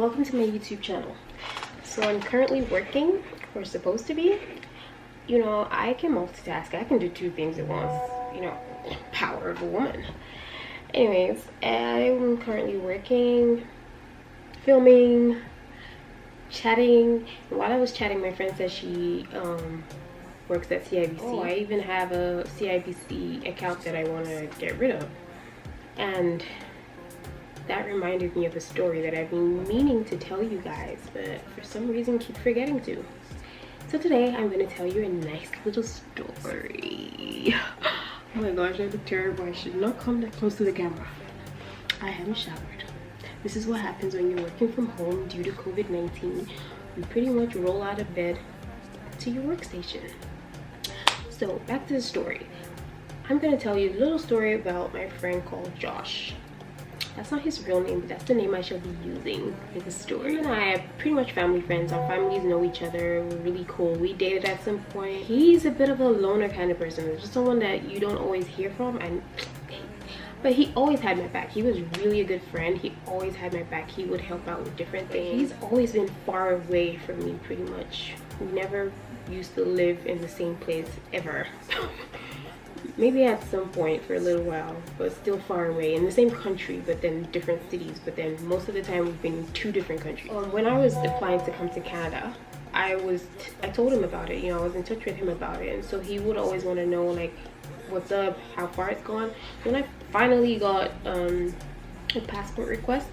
welcome to my YouTube channel. So I'm currently working, or supposed to be. You know, I can multitask. I can do two things at once. You know, power of a woman. Anyways, I'm currently working, filming, chatting. And while I was chatting, my friend said she works at CIBC. Oh, I even have a CIBC account that I want to get rid of. And that reminded me of a story that I've been meaning to tell you guys, but for some reason keep forgetting to. So today I'm going to tell you a nice little story. Oh my gosh, I look terrible. I should not come that close to the camera. I haven't showered. This is what happens when you're working from home due to COVID-19. You pretty much roll out of bed to your workstation. So back to the story. I'm going to tell you a little story about my friend called Josh. That's not his real name, but that's the name I shall be using for the story. Him and I are pretty much family friends. Our families know each other. We're really cool. We dated at some point. He's a bit of a loner kind of person. Just someone that you don't always hear from. But he always had my back. He was really a good friend. He always had my back. He would help out with different things. He's always been far away from me, pretty much. We never used to live in the same place ever. Maybe at some point for a little while, but still far away, in the same country but then different cities. But then most of the time we've been in two different countries. When I was applying to come to Canada, I told him about it. You know, I was in touch with him about it, and so he would always want to know like what's up, how far it's gone. When I finally got a passport request,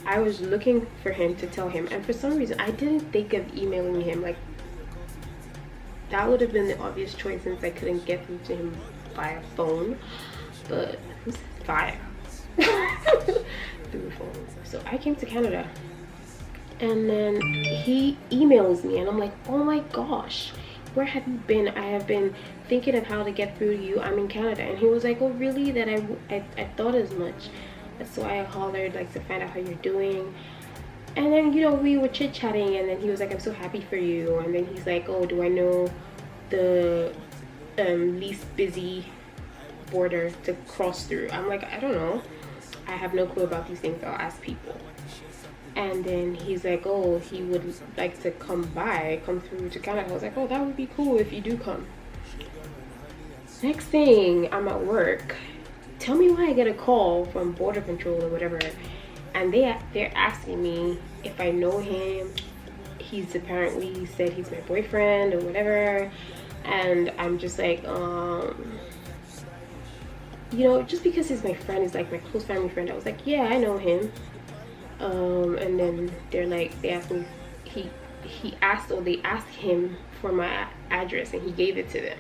I was looking for him to tell him, and for some reason I didn't think of emailing him. Like, that would have been the obvious choice since I couldn't get through to him via phone. But who's via through phone? So I came to Canada, and then he emails me, and I'm like, oh my gosh, where have you been? I have been thinking of how to get through to you. I'm in Canada. And he was like, oh really? That I thought as much. That's why I hollered, like, to find out how you're doing. And then, you know, we were chit-chatting, and then he was like, I'm so happy for you. And then he's like, oh, do I know the least busy border to cross through? I'm like, I don't know. I have no clue about these things. I'll ask people. And then he's like, oh, he would like to come through to Canada. I was like, oh, that would be cool if you do come. Next thing, I'm at work. Tell me why I get a call from border control or whatever, and they're asking me if I know him. He's apparently said he's my boyfriend or whatever, and I'm just like, you know, just because he's my friend, he's like my close family friend, I was like, yeah, I know him. And then they asked me, they asked him for my address, and he gave it to them.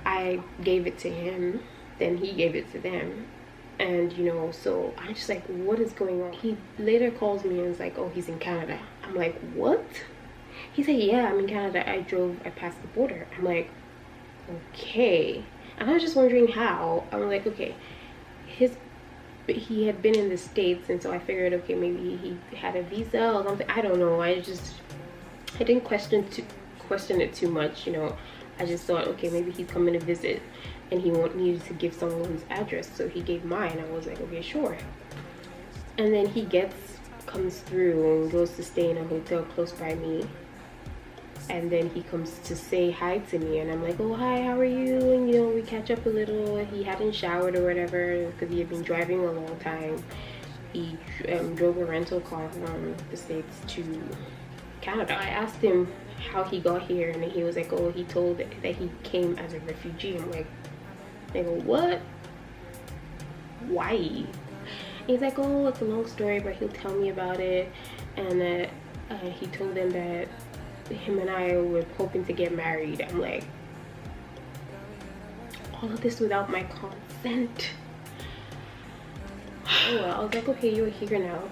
I gave it to him, then he gave it to them. And you know, so I'm just like, what is going on? He later calls me and is like, oh, he's in Canada. I'm like, what? He said, yeah, I'm in Canada. I passed the border. I'm like, okay. And I was just wondering how. I'm like, okay, he had been in the States, and so I figured, okay, maybe he had a visa or something. I don't know. I didn't question it too much, you know. I just thought, okay, maybe he's coming to visit and he needed to give someone's address, so he gave mine. I was like, okay, sure. And then he comes through and goes to stay in a hotel close by me, and then he comes to say hi to me, and I'm like, oh, hi, how are you? And you know, we catch up a little. He hadn't showered or whatever because he had been driving a long time. He drove a rental car from the States to Canada. I asked him how he got here, and he was like, oh, he told that he came as a refugee. I'm like, they go, what? Why? He's like, oh, it's a long story, but he'll tell me about it. And that he told them that him and I were hoping to get married. I'm like, all of this without my consent? Oh well. I was like, okay, you're here now.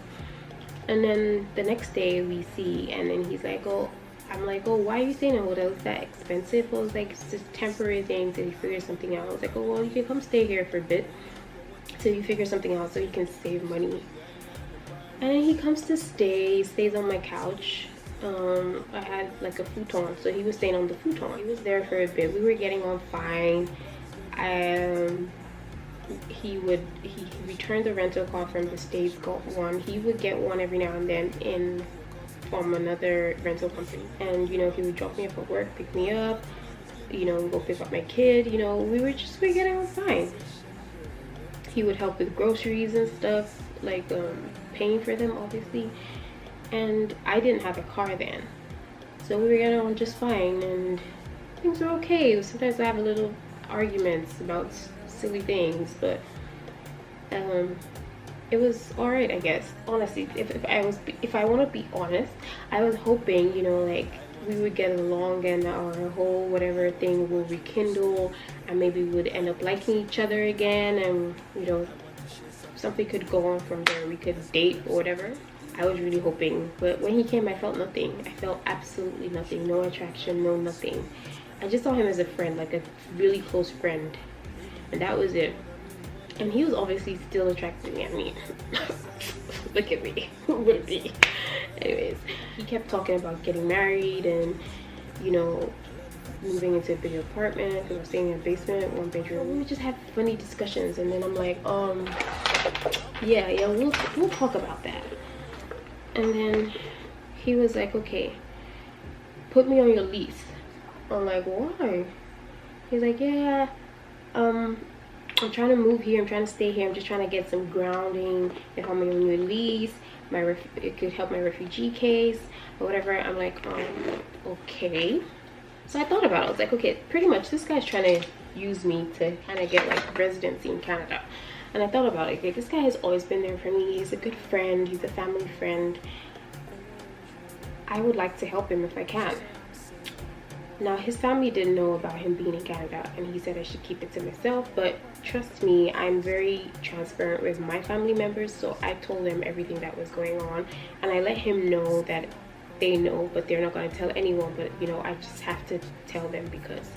And then the next day we see, and then he's like, oh, I'm like, oh, why are you staying in a hotel? Is that expensive? I was like, it's just temporary thing till you figure something out. I was like, oh, well, you can come stay here for a bit till you figure something out so you can save money. And then he comes to stay, stays on my couch. I had like a futon, so he was staying on the futon. He was there for a bit. We were getting on fine. he returned the rental car from the States, got one. He would get one every now and then in from another rental company, and you know, he would drop me off at work, pick me up, you know, go pick up my kid. You know, we getting on fine. He would help with groceries and stuff, like paying for them obviously, and I didn't have a car then, so we were getting on just fine and things were okay. Sometimes I have a little arguments about silly things, but it was all right, I guess. Honestly, if I want to be honest, I was hoping, you know, like we would get along and our whole whatever thing will rekindle, and maybe we would end up liking each other again, and you know, something could go on from there. We could date or whatever. I was really hoping, but when he came, I felt nothing. I felt absolutely nothing. No attraction, no nothing. I just saw him as a friend, like a really close friend, and that was it. And he was obviously still attracted to me. I mean, look at me. Look at me. Anyways, he kept talking about getting married and, you know, moving into a bigger apartment, because I was staying in a basement, 1 bedroom. We would just have funny discussions, and then I'm like, yeah, we'll talk about that. And then he was like, okay, put me on your lease. I'm like, why? He's like, yeah, I'm trying to move here, I'm trying to stay here, I'm just trying to get some grounding. It helped me on your lease, it could help my refugee case or whatever. I'm like, okay. So I thought about it. I was like, okay, pretty much this guy's trying to use me to kind of get like residency in Canada. And I thought about it, okay, this guy has always been there for me. He's a good friend, he's a family friend. I would like to help him if I can. Now, his family didn't know about him being in Canada, and he said I should keep it to myself, but trust me, I'm very transparent with my family members, so I told them everything that was going on, and I let him know that they know, but they're not going to tell anyone. But you know, I just have to tell them because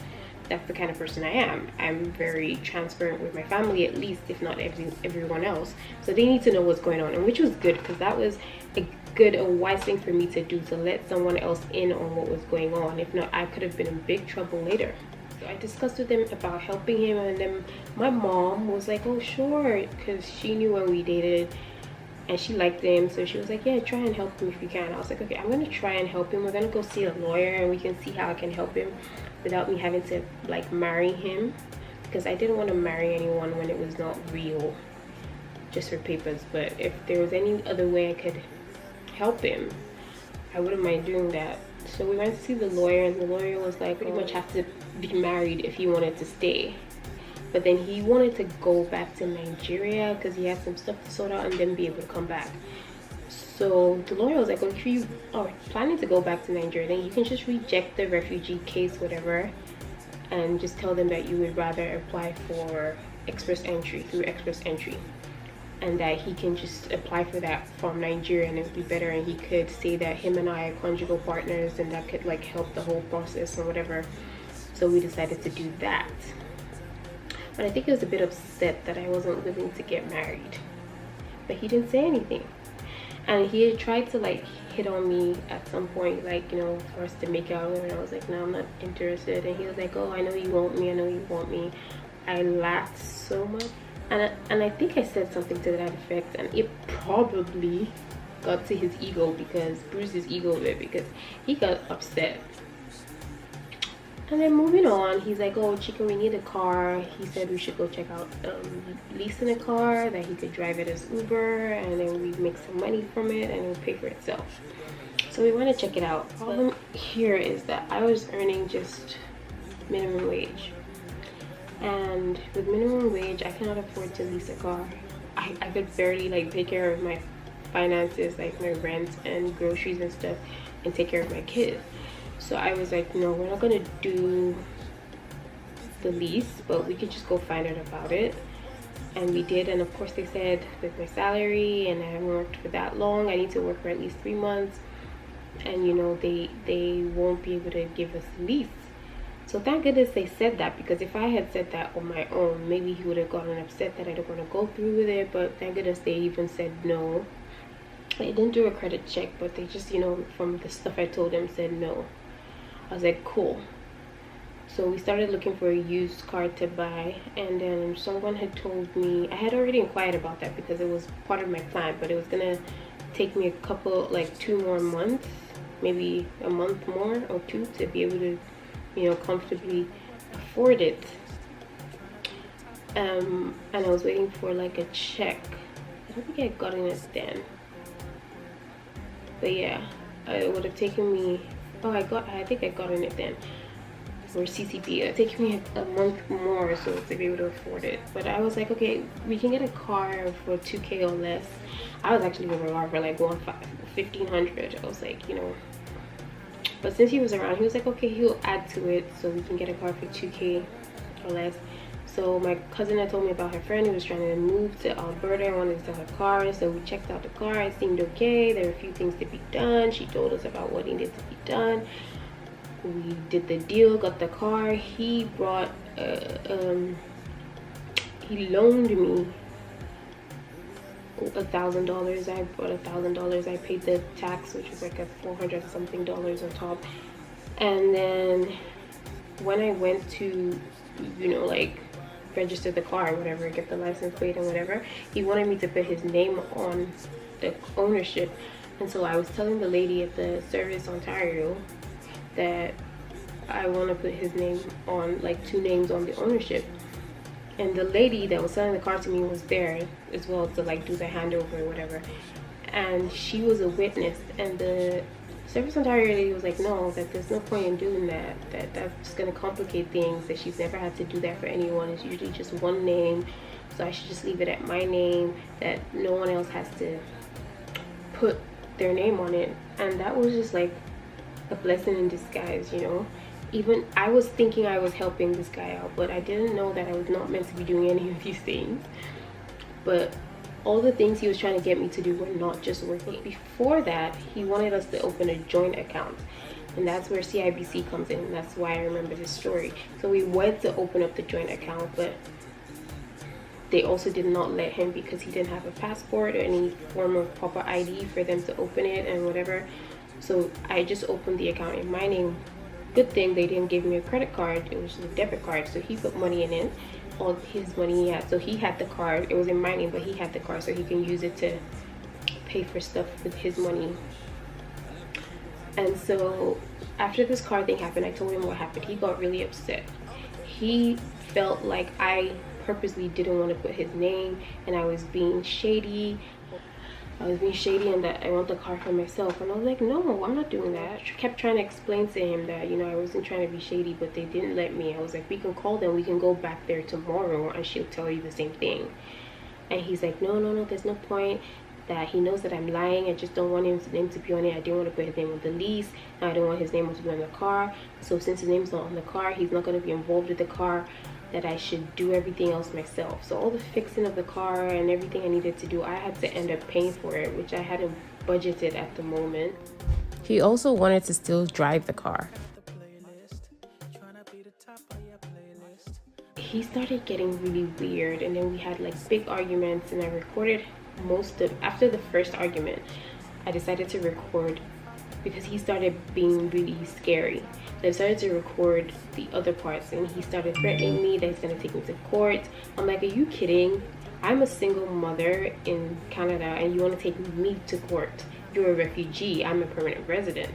that's the kind of person I am. I'm very transparent with my family, at least, if not everyone else, so they need to know what's going on, and which was good, because that was a wise thing for me to do, to let someone else in on what was going on. If not, I could have been in big trouble later. So I discussed with them about helping him, and then my mom was like, oh sure, because she knew when we dated and she liked him, so she was like, yeah, try and help him if you can. I was like, okay, I'm gonna try and help him. We're gonna go see a lawyer and we can see how I can help him without me having to like marry him, because I didn't want to marry anyone when it was not real, just for papers. But if there was any other way I could help him, I wouldn't mind doing that. So we went to see the lawyer, and the lawyer was like, pretty much have to be married if he wanted to stay, but then he wanted to go back to Nigeria because he had some stuff to sort out and then be able to come back. So the lawyer was like, well, if you are planning to go back to Nigeria, then you can just reject the refugee case, whatever, and just tell them that you would rather apply for express entry, through express entry, and that he can just apply for that from Nigeria and it would be better, and he could say that him and I are conjugal partners, and that could like help the whole process or whatever. So we decided to do that. But I think he was a bit upset that I wasn't willing to get married, but he didn't say anything. And he had tried to like hit on me at some point, like, you know, for us to make out, and I was like, no, I'm not interested. And he was like, oh, I know you want me, I know you want me. I laughed so much, and I think I said something to that effect, and it probably got to his ego, because bruised his ego a bit, because he got upset. And then moving on, he's like, oh, Chica, we need a car. He said we should go check out leasing a car, that he could drive it as Uber, and then we'd make some money from it and it would pay for itself. So we want to check it out. The problem here is that I was earning just minimum wage, and with minimum wage I cannot afford to lease a car. I could barely like take care of my finances, like my rent and groceries and stuff, and take care of my kids. So I was like, no, we're not gonna do the lease, but we could just go find out about it. And we did, and of course they said with my salary, and I haven't worked for that long, I need to work for at least 3 months, and you know, they won't be able to give us a lease. So thank goodness they said that, because if I had said that on my own, maybe he would have gotten upset that I don't want to go through with it. But thank goodness they even said no. They didn't do a credit check, but they just, you know, from the stuff I told them, said no. I was like, cool. So we started looking for a used car to buy, and then someone had told me, I had already inquired about that because it was part of my plan, but it was gonna take me a couple, like 2 more months, maybe a month more or two, to be able to, you know, comfortably afford it. And I was waiting for like a check. I don't think I had gotten it then, but yeah, it would have taken me, I think I got in it then, or CCP. It taken me a month more so to be able to afford it. But I was like, okay, we can get a car for 2K or less. I was actually going to car for like 1,500. I was like, you know, but since he was around, he was like, okay, he'll add to it so we can get a car for 2K or less. So my cousin had told me about her friend who was trying to move to Alberta and wanted to sell her car. So we checked out the car. It seemed okay. There were a few things to be done. She told us about what needed to be done. We did the deal, got the car. He brought he loaned me $1,000. I brought $1,000. I paid the tax, which was like a $400 something on top. And then when I went to, you know, like register the car or whatever, get the license plate and whatever, he wanted me to put his name on the ownership. And so I was telling the lady at the Service Ontario that I want to put his name on, like 2 names on the ownership. And the lady that was selling the car to me was there as well to like do the handover or whatever, and she was a witness. And the Service Ontario lady was like, no, that there's no point in doing that, that's gonna complicate things, that she's never had to do that for anyone. It's usually just 1 name, so I should just leave it at my name, that no one else has to put their name on it. And that was just like a blessing in disguise, you know. Even I was thinking I was helping this guy out, but I didn't know that I was not meant to be doing any of these things. But all the things he was trying to get me to do were not just working. Before that, he wanted us to open a joint account, and that's where CIBC comes in, and that's why I remember this story. So we went to open up the joint account, but they also did not let him because he didn't have a passport or any form of proper ID for them to open it and whatever. So I just opened the account in my name. Good thing they didn't give me a credit card, it was just a debit card. So he put money in it, all his money he had. So he had the card, it was in my name, but he had the card so he can use it to pay for stuff with his money. And so after this car thing happened, I told him what happened. He got really upset. He felt like I purposely didn't want to put his name and I was being shady. And that I want the car for myself. And I was like, no, I'm not doing that. I kept trying to explain to him that, you know, I wasn't trying to be shady, but they didn't let me. I was like, we can call them, we can go back there tomorrow and she'll tell you the same thing. And he's like, no, there's no point. That he knows that I'm lying. I just don't want his name to be on it. I didn't want to put his name on the lease. I don't want his name to be on the car. So since his name's not on the car, he's not going to be involved with the car, that I should do everything else myself. So all the fixing of the car and everything I needed to do, I had to end up paying for it, which I hadn't budgeted at the moment. He also wanted to still drive the car. He started getting really weird, and then we had like big arguments, and I recorded after the first argument. I decided to record because he started being really scary. So I started to record the other parts, and he started threatening me that he's gonna take me to court. I'm like, are you kidding? I'm a single mother in Canada and you want to take me to court? You're a refugee, I'm a permanent resident.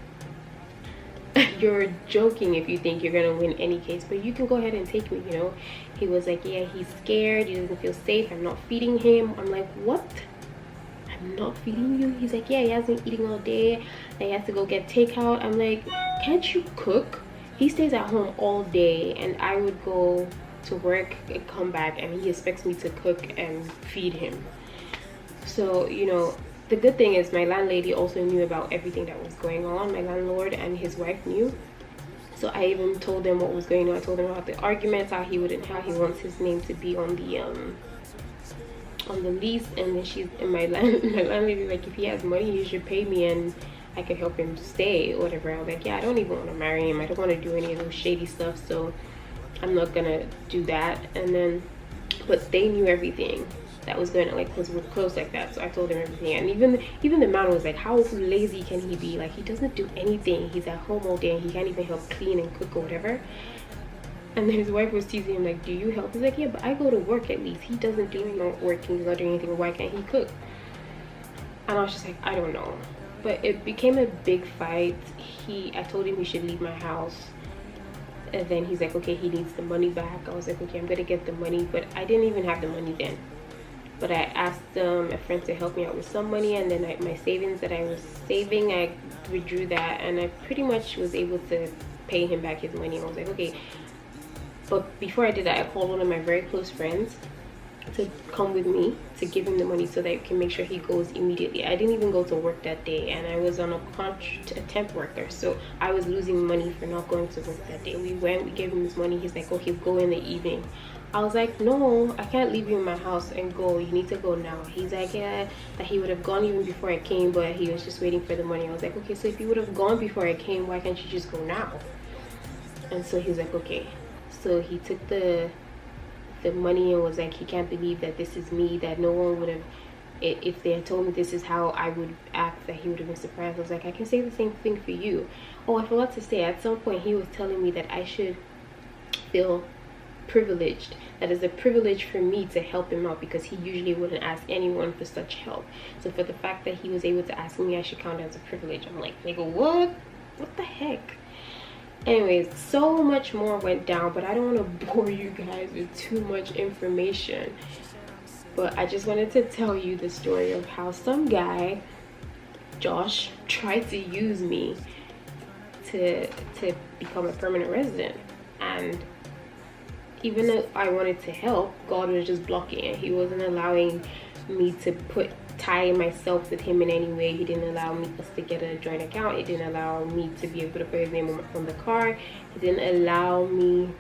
You're joking if you think you're gonna win any case, but you can go ahead and take me, you know. He was like, yeah, he's scared, he doesn't feel safe, I'm not feeding him. I'm like, what? I'm not feeding you? He's like, yeah, he hasn't been eating all day, he has to go get takeout. I'm like, can't you cook? He stays at home all day, and I would go to work and come back, and he expects me to cook and feed him. So, you know, the good thing is my landlady also knew about everything that was going on. My landlord and his wife knew. So I even told them what was going on. I told them about the arguments, how he wants his name to be on the lease. And then my landlady like, if he has money, he should pay me and I could help him stay or whatever. I was like, yeah, I don't even want to marry him. I don't want to do any of those shady stuff, so I'm not gonna do that. And then, but they knew everything that was going on, like, because we're close like that. So I told them everything. And even the man was like, how lazy can he be? Like, he doesn't do anything. He's at home all day and he can't even help clean and cook or whatever. And his wife was teasing him like, do you help? He's like, yeah, but I go to work at least. He doesn't do no working, he's not doing anything. Why can't he cook? And I was just like, I don't know. But it became a big fight. I told him he should leave my house. And then he's like, okay, he needs the money back. I was like, okay, I'm gonna get the money. But I didn't even have the money then. But I asked a friend to help me out with some money, and then my savings that I was saving, I withdrew that, and I pretty much was able to pay him back his money. I was like, okay. But before I did that, I called one of my very close friends to come with me to give him the money so that I can make sure he goes immediately. I didn't even go to work that day, and I was on a temp worker, so I was losing money for not going to work that day. We gave him his money. He's like, okay, go in the evening. I was like, no, I can't leave you in my house and go. You need to go now. He's like, yeah, that he would have gone even before I came, but he was just waiting for the money. I was like, okay, so if you would have gone before I came, why can't you just go now? And so he's like, okay. So he took the money and was like, he can't believe that this is me, that no one would have, if they had told me this is how I would act, that he would have been surprised. I was like, I can say the same thing for you. Oh, I forgot to say, at some point he was telling me that I should feel privileged, that is a privilege for me to help him out, because he usually wouldn't ask anyone for such help. So for the fact that he was able to ask me, I should count it as a privilege. I'm like, nigga, what the heck? Anyways, so much more went down, but I don't want to bore you guys with too much information. But I just wanted to tell you the story of how some guy, Josh, tried to use me to become a permanent resident. And even though I wanted to help, God was just blocking it. He wasn't allowing me to tie myself with him in any way. He didn't allow us to get a joint account. He didn't allow me to be able to put his name on the car. He didn't allow me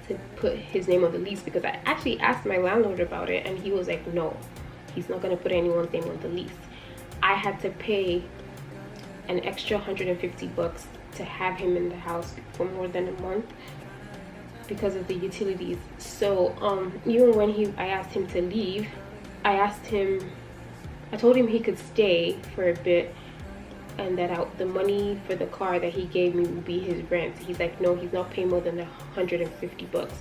to put his name on the lease, because I actually asked my landlord about it, and he was like, no, he's not going to put anyone's name on the lease. I had to pay an extra $150 to have him in the house for more than a month because of the utilities. So even when I asked him to leave, I told him he could stay for a bit, and that the money for the car that he gave me would be his rent. He's like, no, he's not paying more than $150.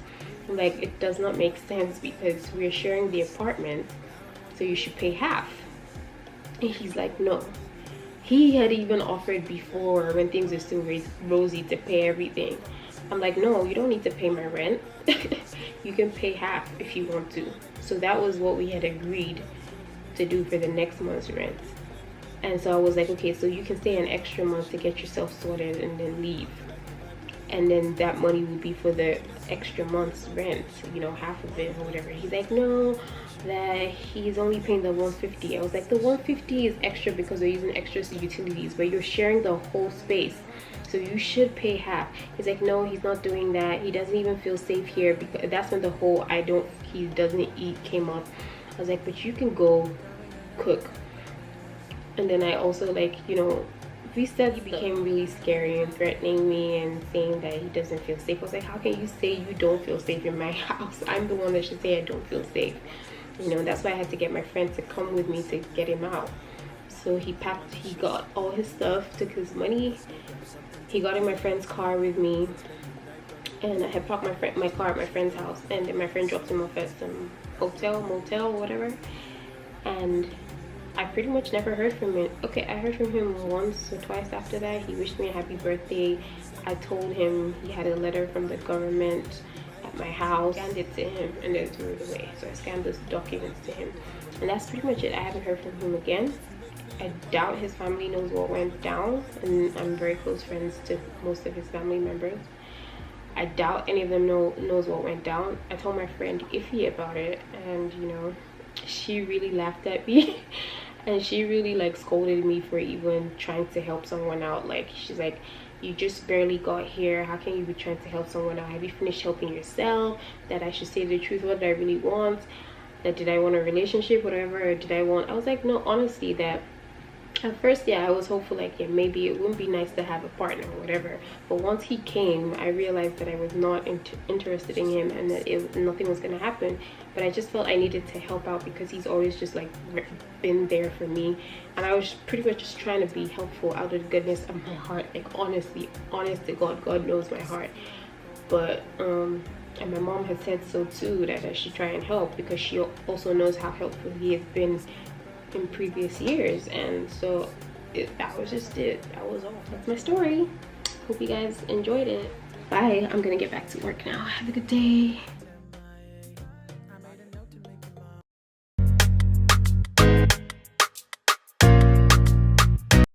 I'm like, it does not make sense, because we're sharing the apartment, so you should pay half. And he's like, no. He had even offered before, when things were still rosy, to pay everything. I'm like, no, you don't need to pay my rent. You can pay half if you want to. So that was what we had agreed to do for the next month's rent. And so I was like, okay, so you can stay an extra month to get yourself sorted and then leave, and then that money would be for the extra month's rent, you know, half of it or whatever. He's like, no, that he's only paying the $150. I was like, the $150 is extra because we're using extra utilities, but you're sharing the whole space, so you should pay half. He's like, no, he's not doing that. He doesn't even feel safe here, because that's when the whole he doesn't eat came up. I was like, but you can go cook. And then I also, like, you know, he became really scary and threatening me and saying that he doesn't feel safe. I was like, how can you say you don't feel safe in my house? I'm the one that should say I don't feel safe. You know, that's why I had to get my friend to come with me to get him out. So he got all his stuff, took his money. He got in my friend's car with me, and I had parked my car at my friend's house, and then my friend dropped him off at some motel, whatever. And I pretty much never heard from him. Okay, I heard from him once or twice after that. He wished me a happy birthday. I told him he had a letter from the government at my house. I scanned it to him and then threw it away. So I scanned those documents to him. And that's pretty much it. I haven't heard from him again. I doubt his family knows what went down, and I'm very close friends to most of his family members. I doubt any of them knows what went down. I told my friend Iffy about it, and you know, she really laughed at me. And she really like scolded me for even trying to help someone out. Like, she's like, you just barely got here, how can you be trying to help someone out? Have you finished helping yourself? That I should say the truth, what did I really want? That did I want a relationship, whatever, or did I was like, no, honestly, that at first, yeah, I was hopeful, like, yeah, maybe it wouldn't be nice to have a partner or whatever. But once he came, I realized that I was not interested in him, and that nothing was gonna happen. But I just felt I needed to help out, because he's always just like been there for me, and I was pretty much just trying to be helpful out of the goodness of my heart. Like, honestly, honest to God, God knows my heart. But and my mom has said so too, that I should try and help, because she also knows how helpful he has been in previous years. And so that was just it. That was all. That's my story. Hope you guys enjoyed it. Bye. I'm gonna get back to work now. Have a good day.